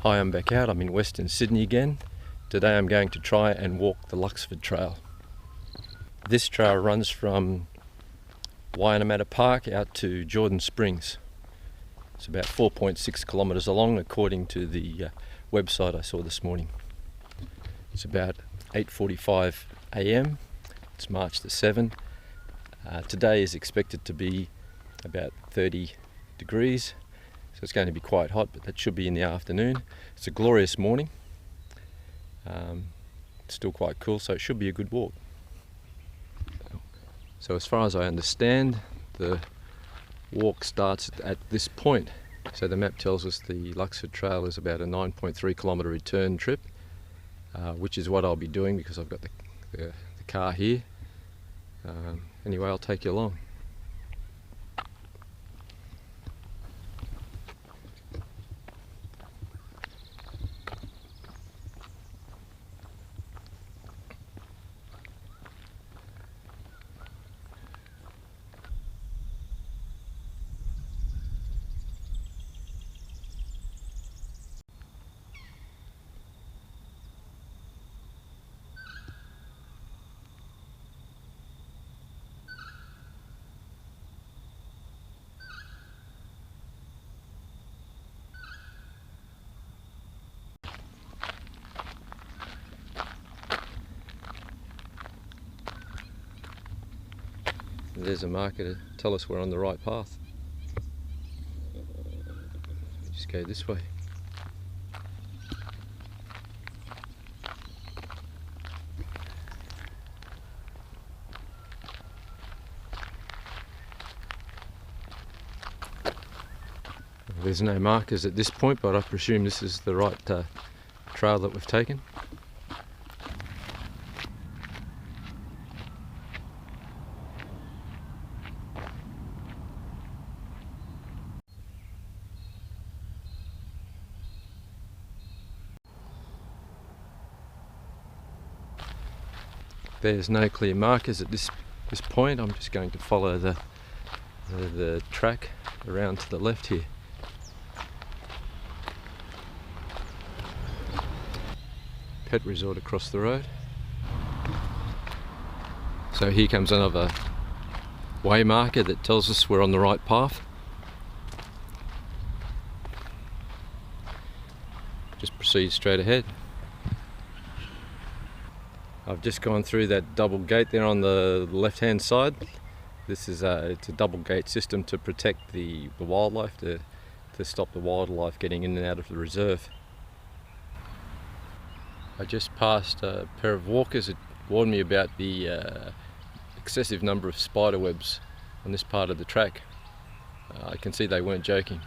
Hi, I'm back out. I'm in Western Sydney again. Today I'm going to try and walk the Luxfords Trail. This trail runs from Parramatta Park out to Jordan Springs. It's about 4.6 kilometres long according to the website I saw this morning. It's about 8:45 a.m. It's March the 7th. Today is expected to be about 30 degrees. So it's going to be quite hot, but that should be in the afternoon. It's a glorious morning. It's still quite cool, so it should be a good walk. So as far as I understand, the walk starts at this point. So the map tells us the Luxfords Trail is about a 9.3 kilometre return trip, which is what I'll be doing because I've got the car here. Anyway, I'll take you along. There's a marker to tell us we're on the right path. Just go this way. There's no markers at this point, but I presume this is the right trail that we've taken. There's no clear markers at this point. I'm just going to follow the track around to the left here. Pet resort across the road. So here comes another way marker that tells us we're on the right path. Just proceed straight ahead. I've just gone through that double gate there on the left hand side. This is it's a double gate system to protect the wildlife, to stop the wildlife getting in and out of the reserve. I just passed a pair of walkers that warned me about the excessive number of spider webs on this part of the track. I can see they weren't joking.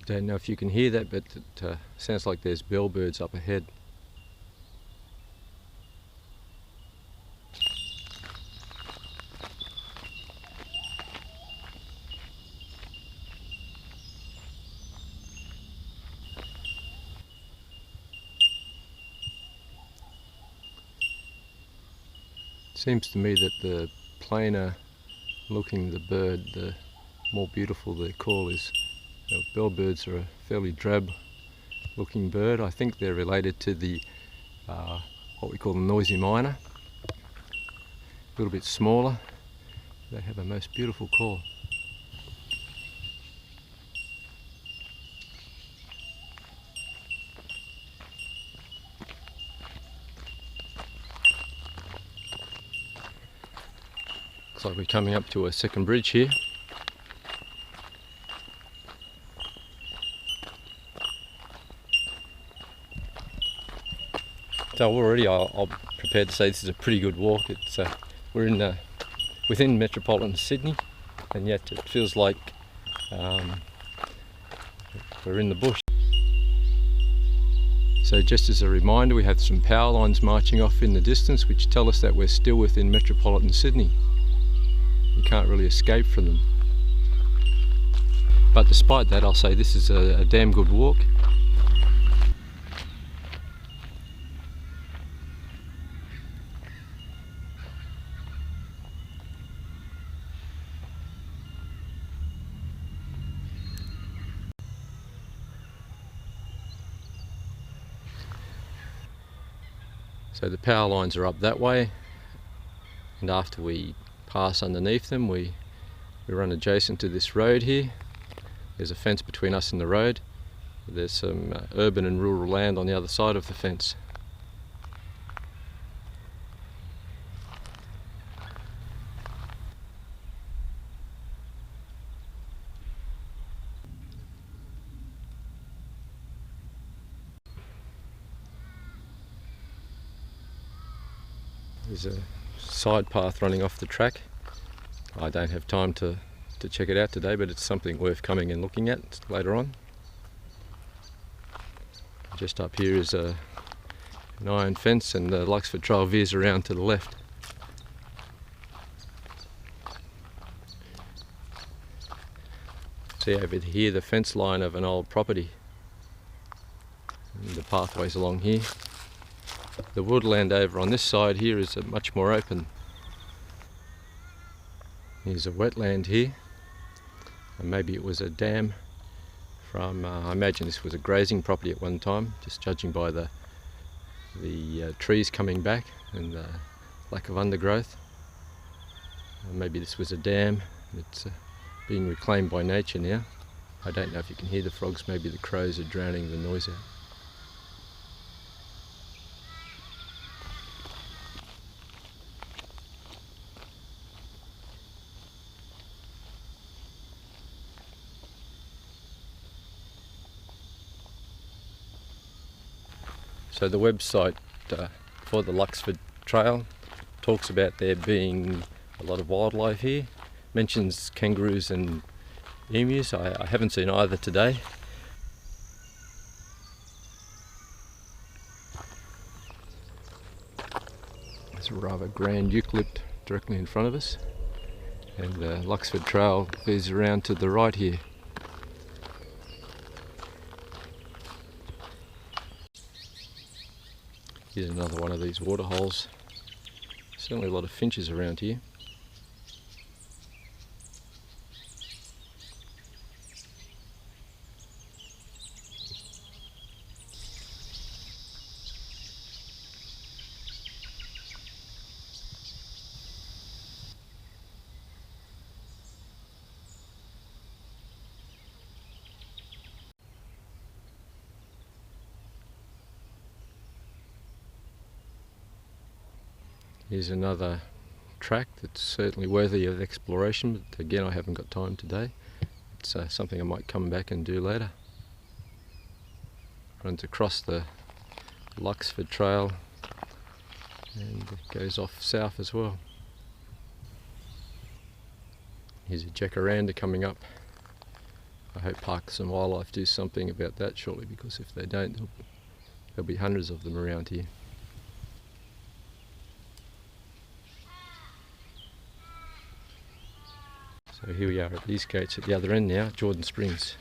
Don't know if you can hear that, but it sounds like there's bellbirds up ahead. It seems to me that the plainer looking the bird, the more beautiful the call is. Bellbirds are a fairly drab looking bird. I think they're related to the what we call the noisy miner. A little bit smaller. They have a most beautiful call. Looks like we're coming up to a second bridge here. So already I'm prepared to say this is a pretty good walk. We're within metropolitan Sydney, and yet it feels like we're in the bush. So just as a reminder, we have some power lines marching off in the distance which tell us that we're still within metropolitan Sydney. You can't really escape from them. But despite that, I'll say this is a damn good walk. So the power lines are up that way, and after we pass underneath them we run adjacent to this road here. There's a fence between us and the road. There's some urban and rural land on the other side of the fence. There's a side path running off the track. I don't have time to check it out today, but it's something worth coming and looking at later on. Just up here is an iron fence, and the Luxfords Trail veers around to the left. See over here the fence line of an old property, and the pathways along here. The woodland over on this side here is much more open. Here's a wetland here, and maybe it was a dam from, I imagine this was a grazing property at one time, just judging by the trees coming back and the lack of undergrowth. Maybe this was a dam. It's being reclaimed by nature now. I don't know if you can hear the frogs, maybe the crows are drowning the noise out. So the website for the Luxfords Trail talks about there being a lot of wildlife here, mentions kangaroos and emus. I haven't seen either today. There's a rather grand eucalypt directly in front of us, and the Luxfords Trail veers around to the right here. Here's another one of these water holes. Certainly a lot of finches around here. Here's another track that's certainly worthy of exploration, but again I haven't got time today. It's something I might come back and do later. Runs across the Luxfords Trail and it goes off south as well. Here's a jacaranda coming up. I hope Parks and Wildlife do something about that shortly, because if they don't, there'll be hundreds of them around here. So here we are at these gates at the other end now, Jordan Springs.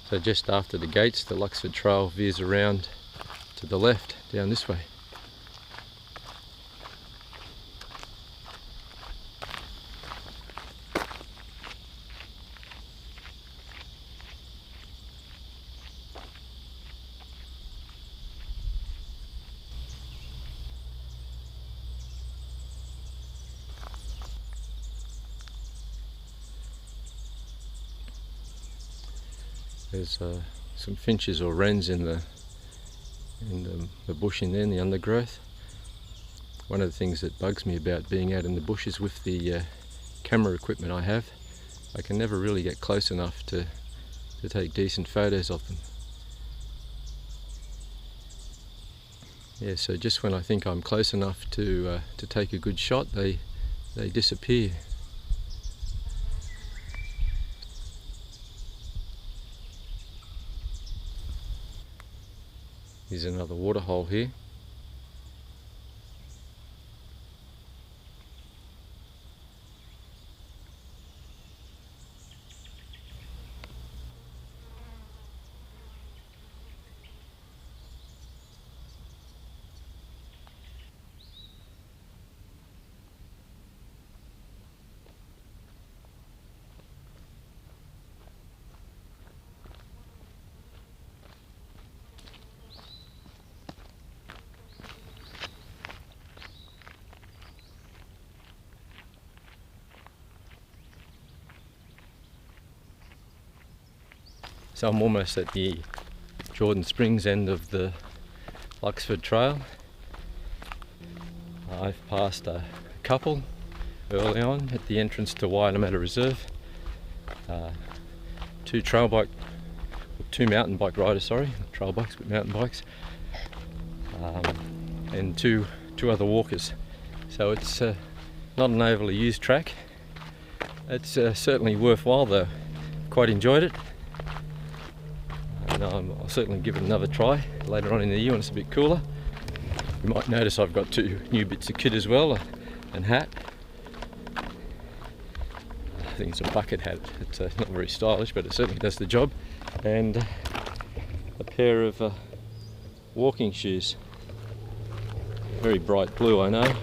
So just after the gates, the Luxfords Trail veers around to the left, down this way. There's some finches or wrens in the bush in there, in the undergrowth. One of the things that bugs me about being out in the bush is with the camera equipment I have, I can never really get close enough to take decent photos of them. Yeah, so just when I think I'm close enough to take a good shot, they disappear. Here's another waterhole here. So I'm almost at the Jordan Springs end of the Luxfords Trail. I've passed a couple early on at the entrance to Parramatta Reserve. Two mountain bike riders, not trail bikes but mountain bikes, and two other walkers. So it's not an overly used track. It's certainly worthwhile though. Quite enjoyed it. And I'll certainly give it another try later on in the year when it's a bit cooler. You might notice I've got two new bits of kit as well, and hat. I think it's a bucket hat. It's not very stylish, but it certainly does the job. And a pair of walking shoes. Very bright blue, I know.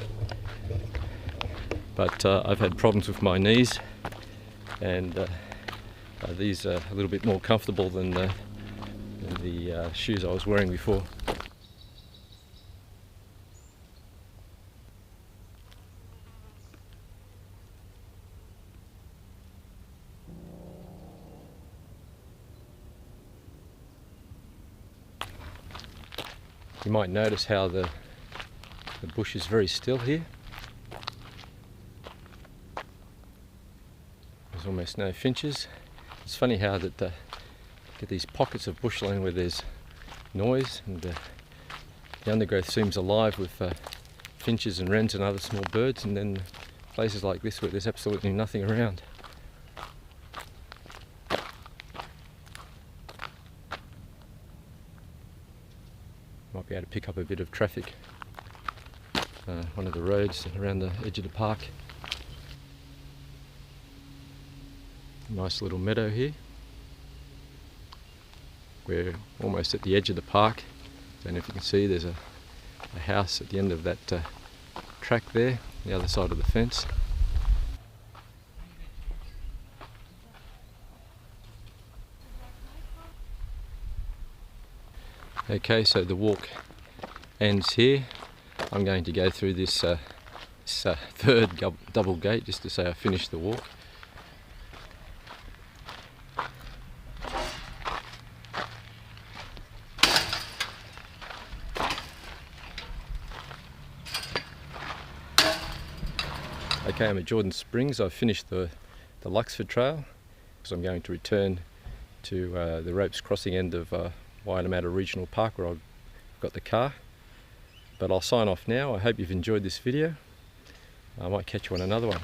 But I've had problems with my knees, and these are a little bit more comfortable than the shoes I was wearing before. You might notice how the bush is very still here. There's almost no finches. It's funny how that get these pockets of bushland where there's noise, and the undergrowth seems alive with finches and wrens and other small birds, and then places like this where there's absolutely nothing around. Might be able to pick up a bit of traffic. One of the roads around the edge of the park. Nice little meadow here. We're almost at the edge of the park. Don't know if you can see, there's a house at the end of that track there, the other side of the fence. Okay, so the walk ends here. I'm going to go through this third double gate just to say I finished the walk. Okay, I'm at Jordan Springs. I've finished the Luxfords Trail, because I'm going to return to the ropes crossing end of Parramatta Regional Park where I've got the car. But I'll sign off now. I hope you've enjoyed this video. I might catch you on another one.